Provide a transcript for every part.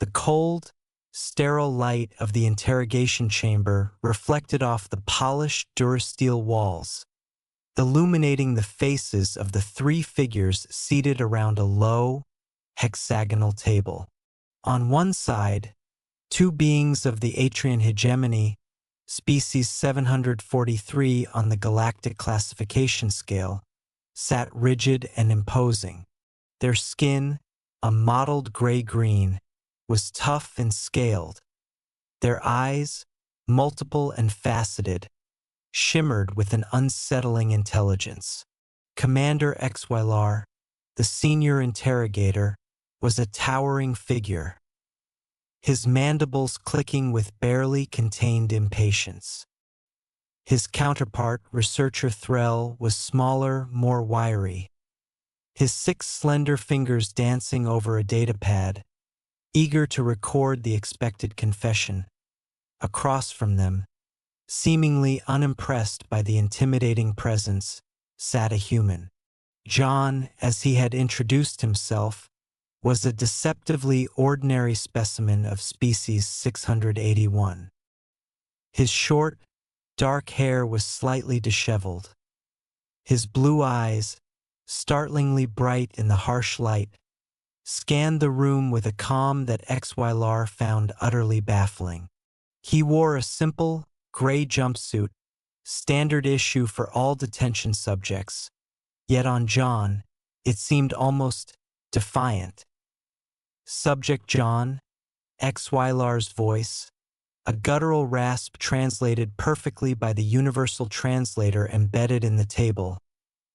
The cold, sterile light of the interrogation chamber reflected off the polished durasteel walls, illuminating the faces of the three figures seated around a low, hexagonal table. On one side, two beings of the Atrian hegemony, species 743 on the galactic classification scale, sat rigid and imposing. Their skin, a mottled gray-green, was tough and scaled. Their eyes, multiple and faceted, shimmered with an unsettling intelligence. Commander HFY, the senior interrogator, was a towering figure, his mandibles clicking with barely contained impatience. His counterpart, researcher Threll, was smaller, more wiry, his 6 slender fingers dancing over a datapad, eager to record the expected confession. Across from them, seemingly unimpressed by the intimidating presence, sat a human. John, as he had introduced himself, was a deceptively ordinary specimen of species 681. His short, dark hair was slightly disheveled. His blue eyes, startlingly bright in the harsh light, scanned the room with a calm that HFY found utterly baffling. He wore a simple, gray jumpsuit, standard issue for all detention subjects, yet on John, it seemed almost defiant. Subject John, HFY's voice, a guttural rasp translated perfectly by the universal translator embedded in the table,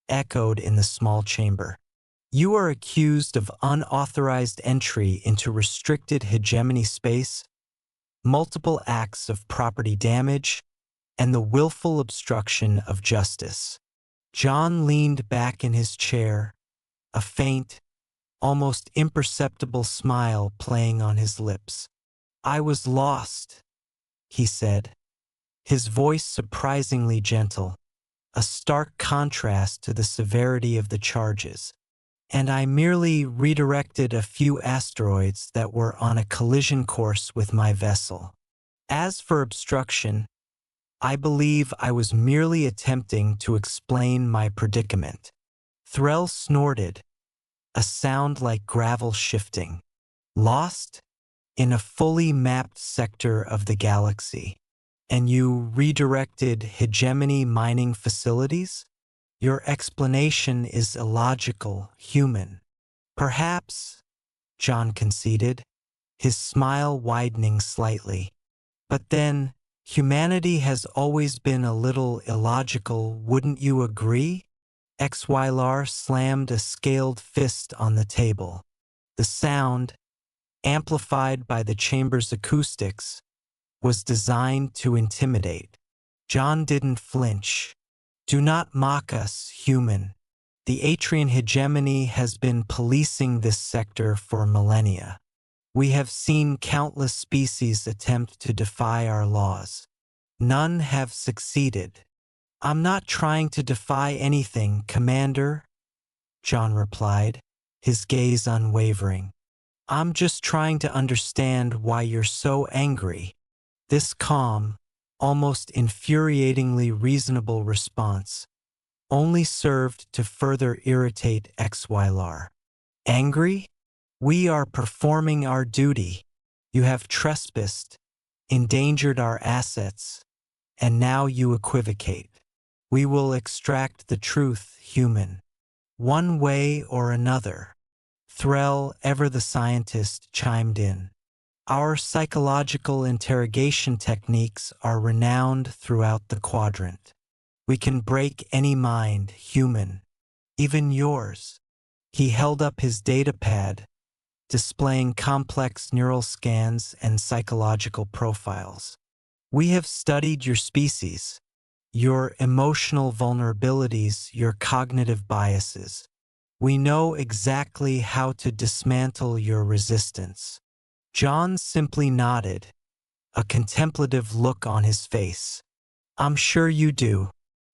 echoed in the small chamber. You are accused of unauthorized entry into restricted hegemony space, multiple acts of property damage, and the willful obstruction of justice. John leaned back in his chair, a faint, almost imperceptible smile playing on his lips. I was lost, he said, his voice surprisingly gentle, a stark contrast to the severity of the charges. And I merely redirected a few asteroids that were on a collision course with my vessel. As for obstruction, I believe I was merely attempting to explain my predicament. Threll snorted, a sound like gravel shifting. Lost? In a fully mapped sector of the galaxy. And you redirected hegemony mining facilities? Your explanation is illogical, human. Perhaps, John conceded, his smile widening slightly. But then, humanity has always been a little illogical, wouldn't you agree? HFY slammed a scaled fist on the table. The sound, amplified by the chamber's acoustics, was designed to intimidate. John didn't flinch. Do not mock us, human. The Atrian hegemony has been policing this sector for millennia. We have seen countless species attempt to defy our laws. None have succeeded. I'm not trying to defy anything, Commander, John replied, his gaze unwavering. I'm just trying to understand why you're so angry. This calm, almost infuriatingly reasonable response only served to further irritate HFY. Angry? We are performing our duty. You have trespassed, endangered our assets, and now you equivocate. We will extract the truth, human. One way or another. Threll, ever the scientist, chimed in. Our psychological interrogation techniques are renowned throughout the quadrant. We can break any mind, human, even yours. He held up his datapad, displaying complex neural scans and psychological profiles. We have studied your species, your emotional vulnerabilities, your cognitive biases. We know exactly how to dismantle your resistance. John simply nodded, a contemplative look on his face. I'm sure you do,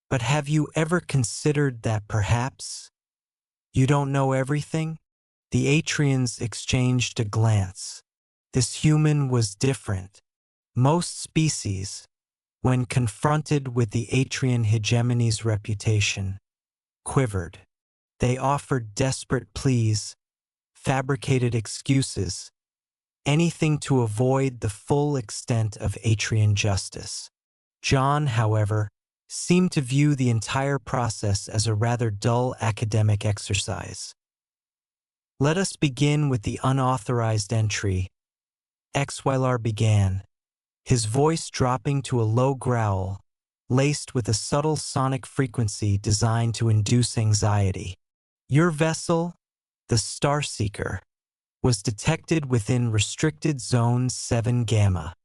but have you ever considered that perhaps you don't know everything? The Atrians exchanged a glance. This human was different. Most species, when confronted with the Atrian hegemony's reputation, quivered. They offered desperate pleas, fabricated excuses, anything to avoid the full extent of Atrian justice. John, however, seemed to view the entire process as a rather dull academic exercise. Let us begin with the unauthorized entry. Xylar began, his voice dropping to a low growl, laced with a subtle sonic frequency designed to induce anxiety. Your vessel, the Starseeker, was detected within restricted zone 7 Gamma.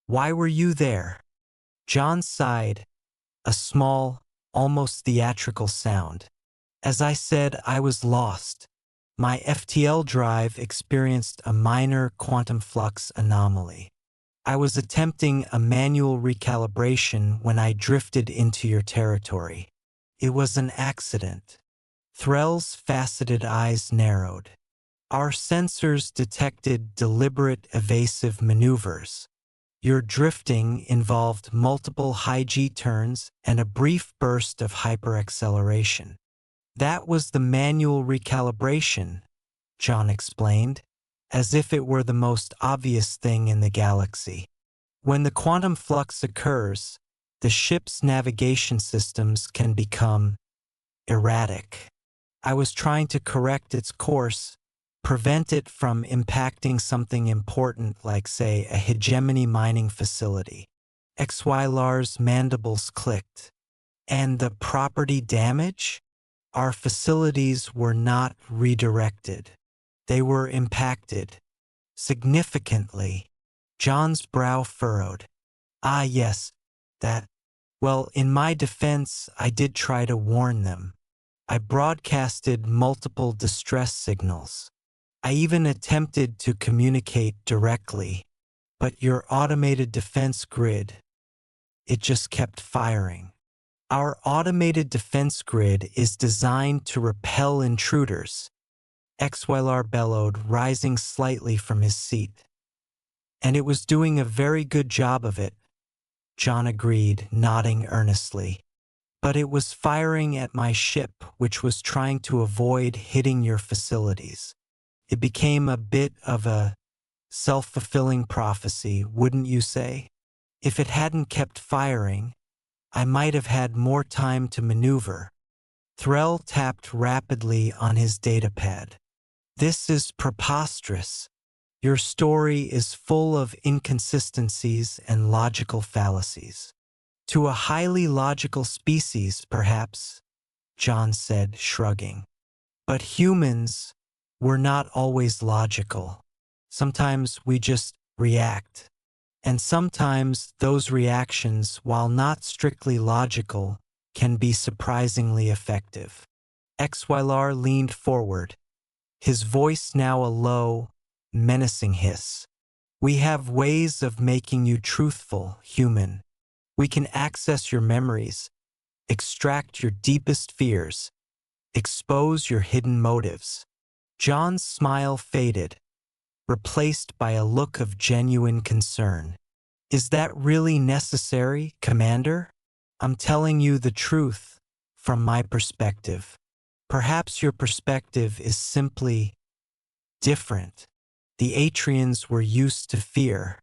Why were you there? John sighed, a small, almost theatrical sound. As I said, I was lost. My FTL drive experienced a minor quantum flux anomaly. I was attempting a manual recalibration when I drifted into your territory. It was an accident. Threll's faceted eyes narrowed. Our sensors detected deliberate evasive maneuvers. Your drifting involved multiple high-G turns and a brief burst of hyperacceleration. That was the manual recalibration, John explained, as if it were the most obvious thing in the galaxy. When the quantum flux occurs, the ship's navigation systems can become erratic. I was trying to correct its course, prevent it from impacting something important like, say, a hegemony mining facility. Xylar's mandibles clicked. And the property damage? Our facilities were not redirected. They were impacted. Significantly. John's brow furrowed. Ah, yes, that. Well, in my defense, I did try to warn them. I broadcasted multiple distress signals. I even attempted to communicate directly, but your automated defense grid, it just kept firing. Our automated defense grid is designed to repel intruders, Xylar bellowed, rising slightly from his seat. And it was doing a very good job of it, John agreed, nodding earnestly. But it was firing at my ship, which was trying to avoid hitting your facilities. It became a bit of a self-fulfilling prophecy, wouldn't you say? If it hadn't kept firing, I might have had more time to maneuver. Threll tapped rapidly on his datapad. This is preposterous. Your story is full of inconsistencies and logical fallacies. To a highly logical species, perhaps, John said, shrugging. But humans, we're not always logical. Sometimes we just react. And sometimes those reactions, while not strictly logical, can be surprisingly effective. Xylar leaned forward, his voice now a low, menacing hiss. We have ways of making you truthful, human. We can access your memories, extract your deepest fears, expose your hidden motives. John's smile faded, replaced by a look of genuine concern. Is that really necessary, Commander? I'm telling you the truth, from my perspective. Perhaps your perspective is simply different. The Atrians were used to fear.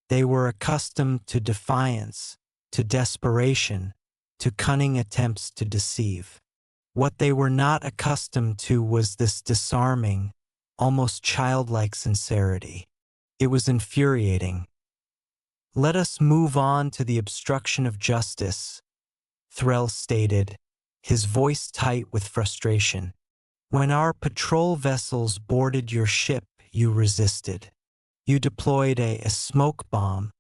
They were accustomed to defiance, to desperation, to cunning attempts to deceive. What they were not accustomed to was this disarming, almost childlike sincerity. It was infuriating. Let us move on to the obstruction of justice, Threll stated, his voice tight with frustration. When our patrol vessels boarded your ship, you resisted. You deployed a smoke bomb,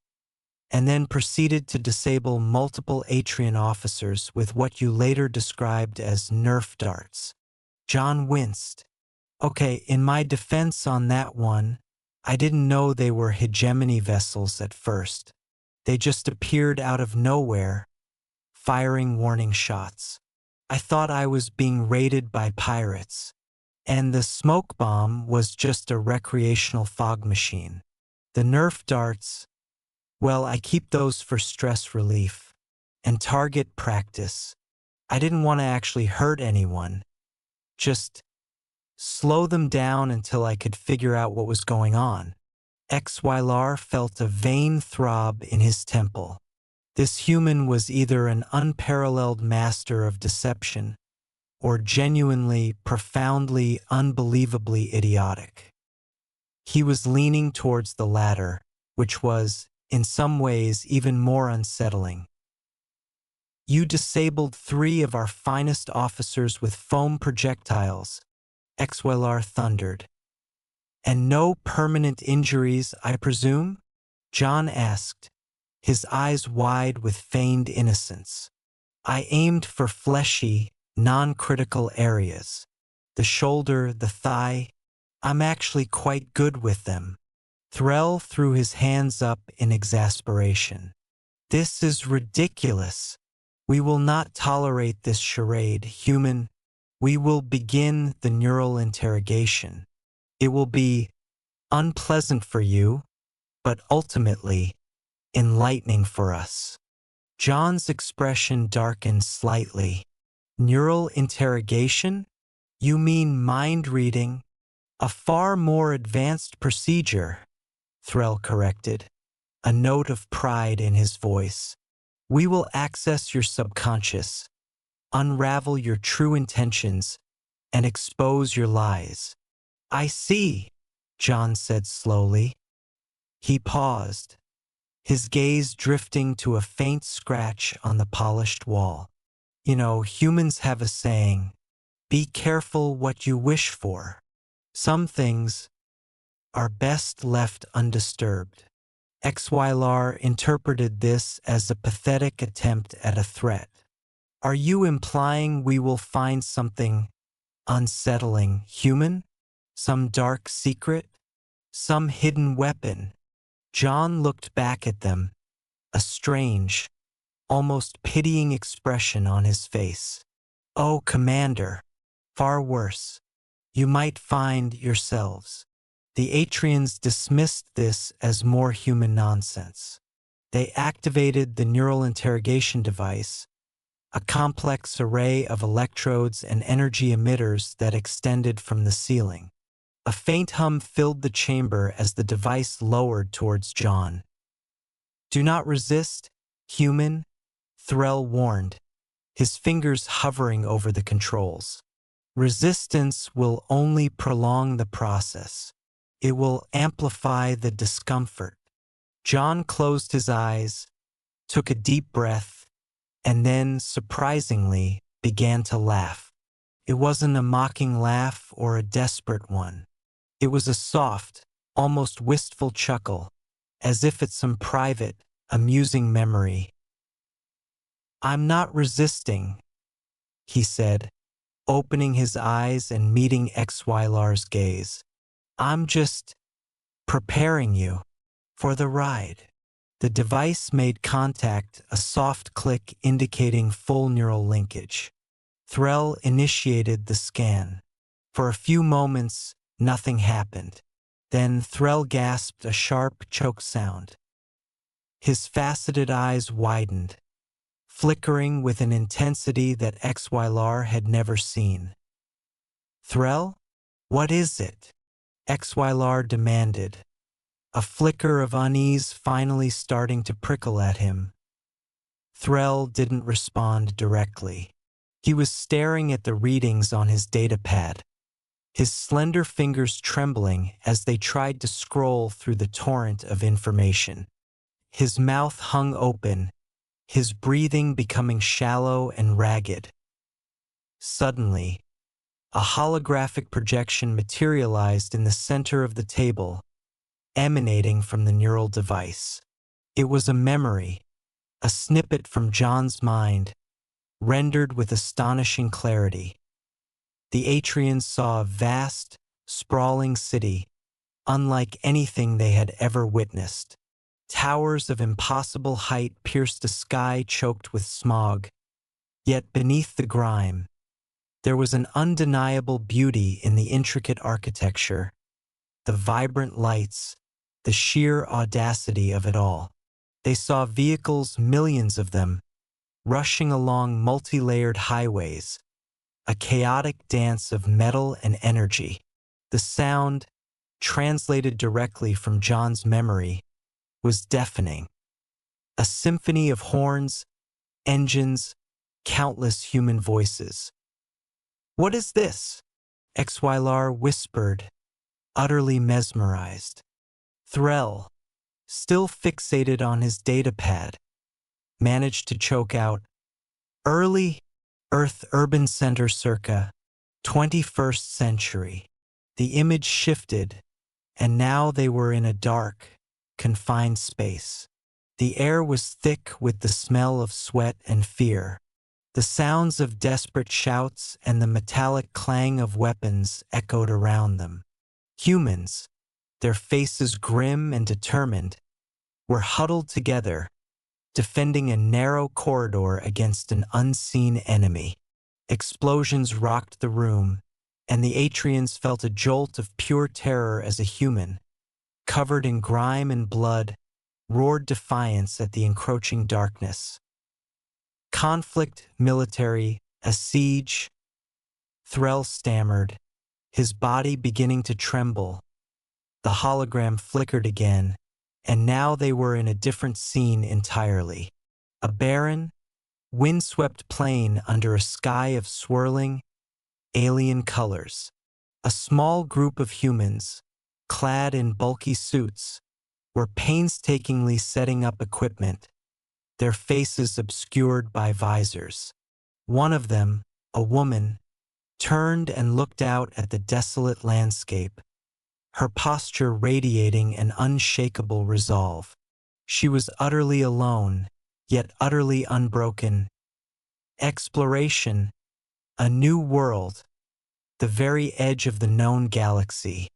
and then proceeded to disable multiple Atrian officers with what you later described as Nerf darts. John winced. Okay, in my defense on that one, I didn't know they were hegemony vessels at first. They just appeared out of nowhere, firing warning shots. I thought I was being raided by pirates, and the smoke bomb was just a recreational fog machine. The Nerf darts, well, I keep those for stress relief and target practice. I didn't want to actually hurt anyone, just slow them down until I could figure out what was going on. Xylar felt a vain throb in his temple. This human was either an unparalleled master of deception or genuinely, profoundly, unbelievably idiotic. He was leaning towards the latter, which was, in some ways, even more unsettling. You disabled 3 of our finest officers with foam projectiles, Xylar thundered. And no permanent injuries, I presume? John asked, his eyes wide with feigned innocence. I aimed for fleshy, non-critical areas. The shoulder, the thigh. I'm actually quite good with them. Threll threw his hands up in exasperation. This is ridiculous. We will not tolerate this charade, human. We will begin the neural interrogation. It will be unpleasant for you, but ultimately enlightening for us. John's expression darkened slightly. Neural interrogation? You mean mind reading? A far more advanced procedure, Threll corrected, a note of pride in his voice. We will access your subconscious, unravel your true intentions, and expose your lies. I see, John said slowly. He paused, his gaze drifting to a faint scratch on the polished wall. You know, humans have a saying, be careful what you wish for. Some things are best left undisturbed. Xylar interpreted this as a pathetic attempt at a threat. Are you implying we will find something unsettling, human? Some dark secret? Some hidden weapon? John looked back at them, a strange, almost pitying expression on his face. Oh, Commander, far worse. You might find yourselves. The Atrians dismissed this as more human nonsense. They activated the neural interrogation device, a complex array of electrodes and energy emitters that extended from the ceiling. A faint hum filled the chamber as the device lowered towards John. Do not resist, human, Threll warned, his fingers hovering over the controls. Resistance will only prolong the process. It will amplify the discomfort. John closed his eyes, took a deep breath, and then, surprisingly, began to laugh. It wasn't a mocking laugh or a desperate one. It was a soft, almost wistful chuckle, as if at some private, amusing memory. I'm not resisting, he said, opening his eyes and meeting Xylar's gaze. I'm just preparing you for the ride. The device made contact, a soft click indicating full neural linkage. Threll initiated the scan. For a few moments, nothing happened. Then Threll gasped a sharp choke sound. His faceted eyes widened, flickering with an intensity that Xylar had never seen. Threll? What is it? Xylar demanded, a flicker of unease finally starting to prickle at him. Threll didn't respond directly. He was staring at the readings on his datapad, his slender fingers trembling as they tried to scroll through the torrent of information. His mouth hung open, his breathing becoming shallow and ragged. Suddenly, a holographic projection materialized in the center of the table, emanating from the neural device. It was a memory, a snippet from John's mind, rendered with astonishing clarity. The Atrians saw a vast, sprawling city, unlike anything they had ever witnessed. Towers of impossible height pierced a sky choked with smog, yet beneath the grime, there was an undeniable beauty in the intricate architecture, the vibrant lights, the sheer audacity of it all. They saw vehicles, millions of them, rushing along multi-layered highways, a chaotic dance of metal and energy. The sound, translated directly from John's memory, was deafening. A symphony of horns, engines, countless human voices. "What is this?" Xylar whispered, utterly mesmerized. Threll, still fixated on his datapad, managed to choke out, "Early Earth Urban Center circa 21st century." The image shifted, and now they were in a dark, confined space. The air was thick with the smell of sweat and fear. The sounds of desperate shouts and the metallic clang of weapons echoed around them. Humans, their faces grim and determined, were huddled together, defending a narrow corridor against an unseen enemy. Explosions rocked the room, and the Atrians felt a jolt of pure terror as a human, covered in grime and blood, roared defiance at the encroaching darkness. "Conflict, military, a siege," Threll stammered, his body beginning to tremble. The hologram flickered again, and now they were in a different scene entirely. A barren, windswept plain under a sky of swirling, alien colors. A small group of humans, clad in bulky suits, were painstakingly setting up equipment, their faces obscured by visors. One of them, a woman, turned and looked out at the desolate landscape, her posture radiating an unshakable resolve. She was utterly alone, yet utterly unbroken. Exploration, a new world, the very edge of the known galaxy.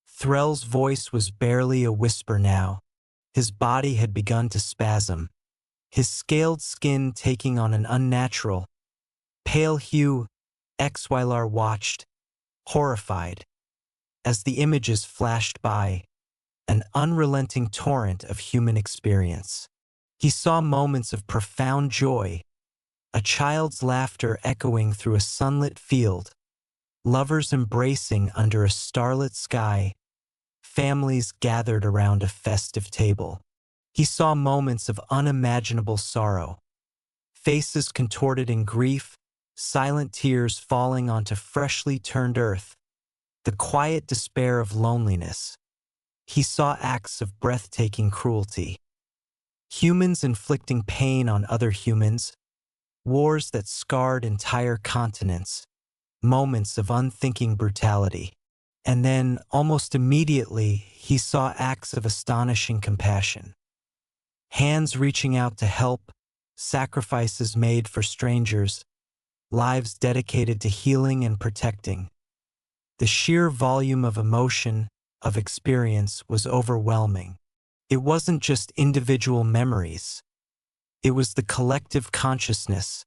Threll's voice was barely a whisper now. His body had begun to spasm, his scaled skin taking on an unnatural, pale hue. Xylar watched, horrified, as the images flashed by, an unrelenting torrent of human experience. He saw moments of profound joy, a child's laughter echoing through a sunlit field, lovers embracing under a starlit sky, families gathered around a festive table. He saw moments of unimaginable sorrow, faces contorted in grief, silent tears falling onto freshly turned earth, the quiet despair of loneliness. He saw acts of breathtaking cruelty, humans inflicting pain on other humans, wars that scarred entire continents, moments of unthinking brutality. And then, almost immediately, he saw acts of astonishing compassion. Hands reaching out to help, sacrifices made for strangers, lives dedicated to healing and protecting. The sheer volume of emotion, of experience, was overwhelming. It wasn't just individual memories. It was the collective consciousness,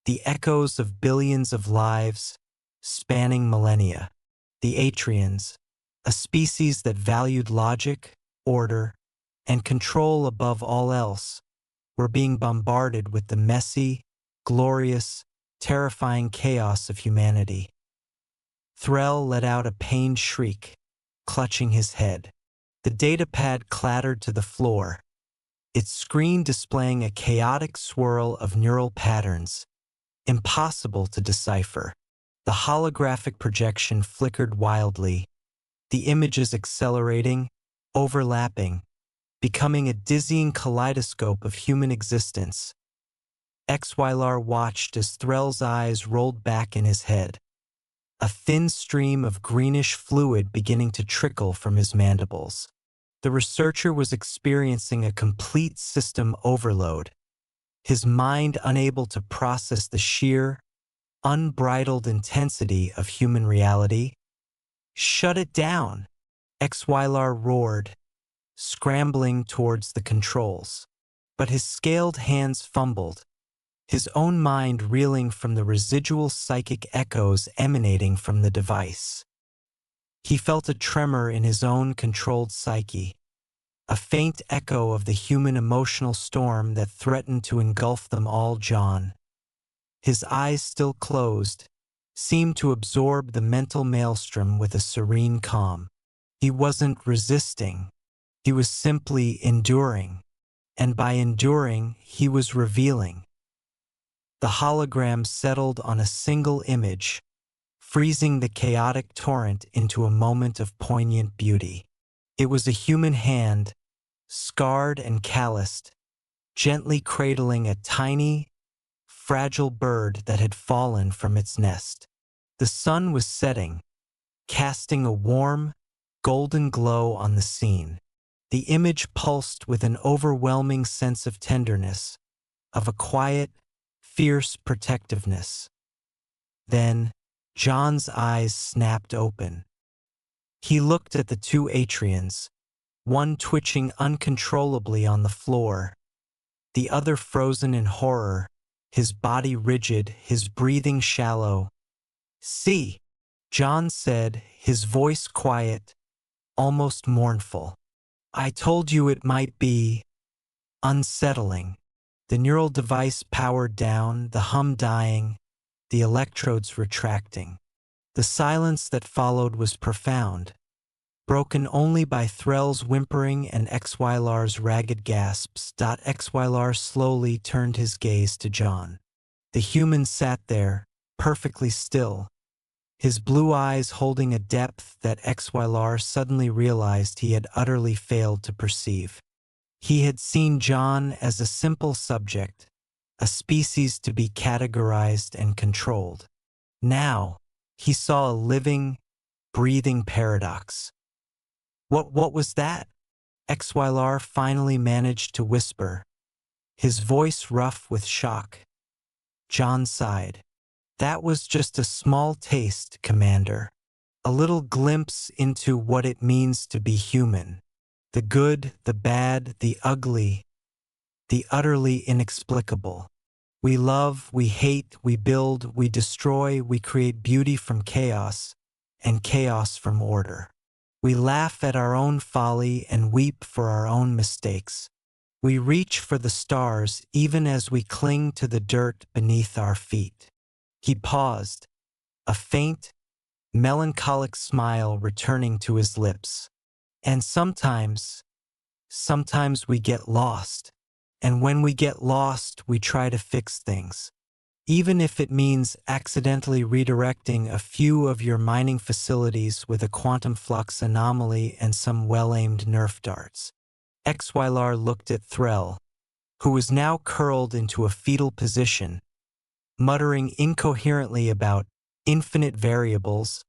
the echoes of billions of lives, spanning millennia. The Atrians, a species that valued logic, order, and control above all else, were being bombarded with the messy, glorious, terrifying chaos of humanity. Threll let out a pained shriek, clutching his head. The datapad clattered to the floor, its screen displaying a chaotic swirl of neural patterns, impossible to decipher. The holographic projection flickered wildly, the images accelerating, overlapping, becoming a dizzying kaleidoscope of human existence. Xylar watched as Threll's eyes rolled back in his head, a thin stream of greenish fluid beginning to trickle from his mandibles. The researcher was experiencing a complete system overload, his mind unable to process the sheer, unbridled intensity of human reality. "Shut it down!" Xylar roared, scrambling towards the controls. But his scaled hands fumbled, his own mind reeling from the residual psychic echoes emanating from the device. He felt a tremor in his own controlled psyche, a faint echo of the human emotional storm that threatened to engulf them all. John, his eyes still closed, seemed to absorb the mental maelstrom with a serene calm. He wasn't resisting, he was simply enduring, and by enduring, he was revealing. The hologram settled on a single image, freezing the chaotic torrent into a moment of poignant beauty. It was a human hand, scarred and calloused, gently cradling a tiny, fragile bird that had fallen from its nest. The sun was setting, casting a warm, golden glow on the scene. The image pulsed with an overwhelming sense of tenderness, of a quiet, fierce protectiveness. Then, John's eyes snapped open. He looked at the two Atrians, one twitching uncontrollably on the floor, the other frozen in horror, his body rigid, his breathing shallow. "See," John said, his voice quiet, almost mournful. "I told you it might be unsettling." The neural device powered down, the hum dying, the electrodes retracting. The silence that followed was profound, broken only by Threll's whimpering and Xylar's ragged gasps. Xylar slowly turned his gaze to John. The human sat there, perfectly still, his blue eyes holding a depth that Xylar suddenly realized he had utterly failed to perceive. He had seen John as a simple subject, a species to be categorized and controlled. Now, he saw a living, breathing paradox. What was that?" Xylar finally managed to whisper, his voice rough with shock. John sighed. "That was just a small taste, Commander. A little glimpse into what it means to be human. The good, the bad, the ugly, the utterly inexplicable. We love, we hate, we build, we destroy, we create beauty from chaos, and chaos from order. We laugh at our own folly and weep for our own mistakes. We reach for the stars even as we cling to the dirt beneath our feet." He paused, a faint, melancholic smile returning to his lips. "And sometimes we get lost. And when we get lost, we try to fix things. Even if it means accidentally redirecting a few of your mining facilities with a quantum flux anomaly and some well-aimed Nerf darts." Xylar looked at Threll, who was now curled into a fetal position, muttering incoherently about infinite variables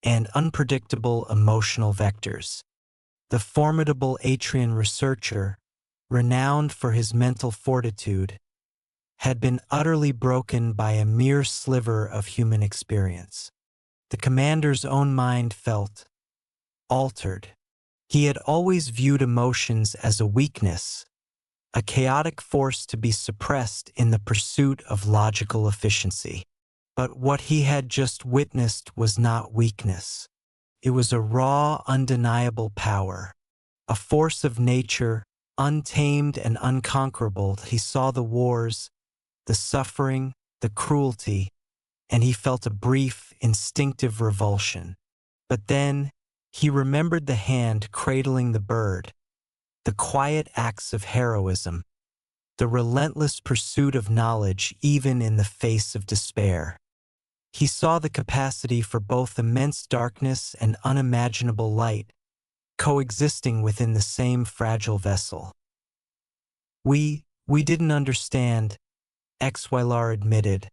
and unpredictable emotional vectors. The formidable Atrian researcher, renowned for his mental fortitude, had been utterly broken by a mere sliver of human experience. The commander's own mind felt altered. He had always viewed emotions as a weakness, a chaotic force to be suppressed in the pursuit of logical efficiency. But what he had just witnessed was not weakness. It was a raw, undeniable power, a force of nature, untamed and unconquerable. He saw the wars, the suffering, the cruelty, and he felt a brief, instinctive revulsion. But then, he remembered the hand cradling the bird, the quiet acts of heroism, the relentless pursuit of knowledge even in the face of despair. He saw the capacity for both immense darkness and unimaginable light, coexisting within the same fragile vessel. We didn't understand," Xylar admitted,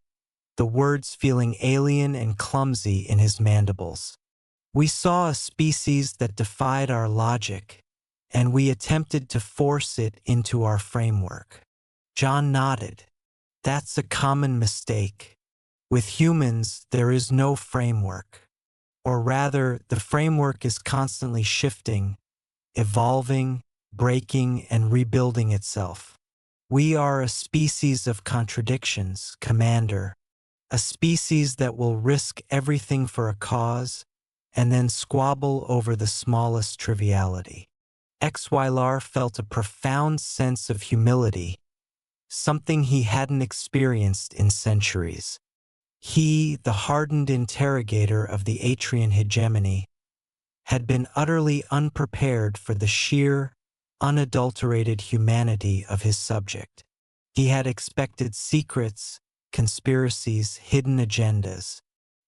the words feeling alien and clumsy in his mandibles. "We saw a species that defied our logic, and we attempted to force it into our framework." John nodded. "That's a common mistake. With humans, there is no framework. Or rather, the framework is constantly shifting, evolving, breaking, and rebuilding itself. We are a species of contradictions, Commander, a species that will risk everything for a cause and then squabble over the smallest triviality. Xylar felt a profound sense of humility, something he hadn't experienced in centuries. He, the hardened interrogator of the Atrian hegemony, had been utterly unprepared for the sheer, unadulterated humanity of his subject. He had expected secrets, conspiracies, hidden agendas.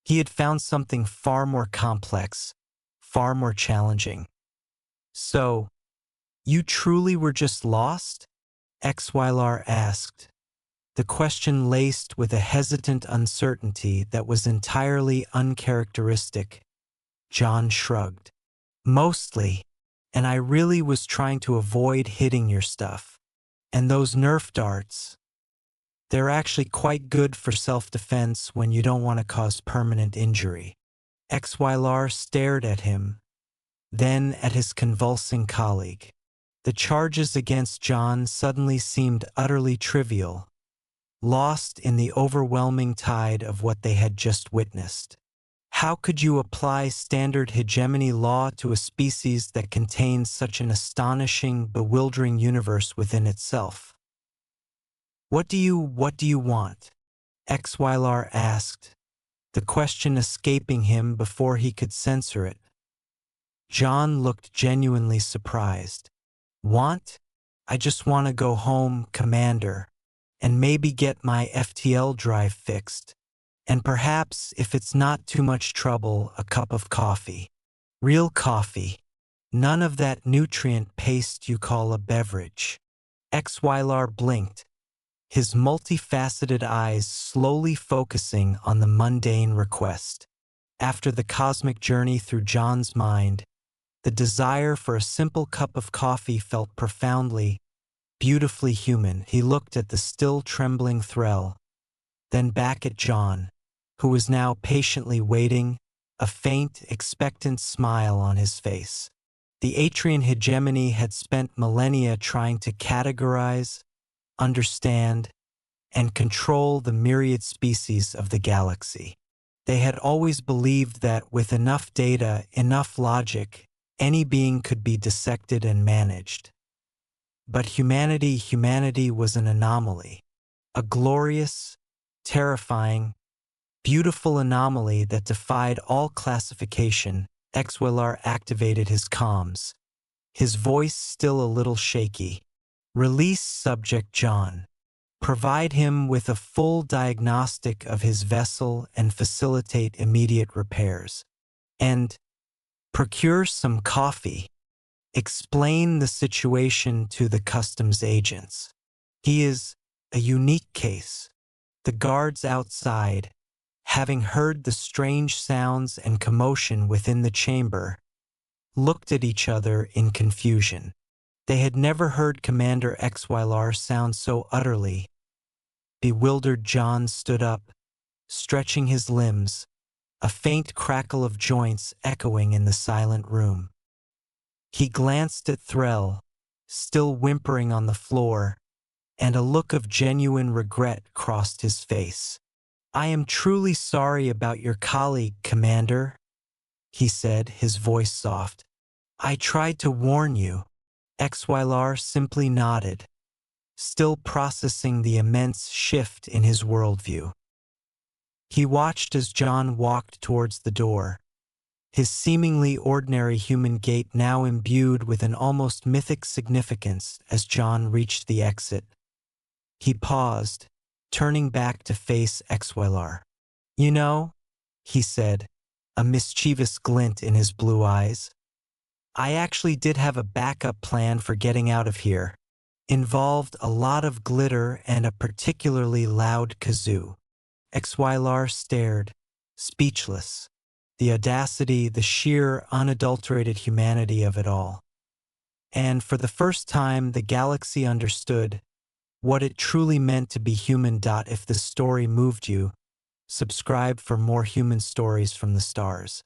He had found something far more complex, far more challenging. "So, you truly were just lost?" Xylar asked, the question laced with a hesitant uncertainty that was entirely uncharacteristic. John shrugged. "Mostly, and I really was trying to avoid hitting your stuff. And those Nerf darts, they're actually quite good for self-defense when you don't want to cause permanent injury." Xylar stared at him, then at his convulsing colleague. The charges against John suddenly seemed utterly trivial, lost in the overwhelming tide of what they had just witnessed. How could you apply standard hegemony law to a species that contains such an astonishing, bewildering universe within itself? What do you want?" Xylar asked, the question escaping him before he could censor it. John looked genuinely surprised. "Want? I just want to go home, Commander, and maybe get my FTL drive fixed. And perhaps, if it's not too much trouble, a cup of coffee. Real coffee. None of that nutrient paste you call a beverage." Xylar blinked, his multifaceted eyes slowly focusing on the mundane request. After the cosmic journey through John's mind, the desire for a simple cup of coffee felt profoundly, beautifully human. He looked at the still trembling Threll, then back at John, who was now patiently waiting, a faint, expectant smile on his face. The Atrian hegemony had spent millennia trying to categorize, understand, and control the myriad species of the galaxy. They had always believed that with enough data, enough logic, any being could be dissected and managed. But humanity was an anomaly, a glorious, terrifying, beautiful anomaly that defied all classification. Xylar activated his comms, his voice still a little shaky. "Release subject John. Provide him with a full diagnostic of his vessel and facilitate immediate repairs. And procure some coffee. Explain the situation to the customs agents. He is a unique case." The guards outside, having heard the strange sounds and commotion within the chamber, looked at each other in confusion. They had never heard Commander Xylar sound so utterly. Bewildered John stood up, stretching his limbs, a faint crackle of joints echoing in the silent room. He glanced at Threll, still whimpering on the floor, and a look of genuine regret crossed his face. "I am truly sorry about your colleague, Commander," he said, his voice soft. "I tried to warn you." Xylar simply nodded, still processing the immense shift in his worldview. He watched as John walked towards the door, his seemingly ordinary human gait now imbued with an almost mythic significance. As John reached the exit, he paused, turning back to face Xylar. "You know," he said, a mischievous glint in his blue eyes, "I actually did have a backup plan for getting out of here. Involved a lot of glitter and a particularly loud kazoo." Xylar stared, speechless. The audacity, the sheer, unadulterated humanity of it all. And for the first time, the galaxy understood what it truly meant to be human. If the story moved you, subscribe for more human stories from the stars.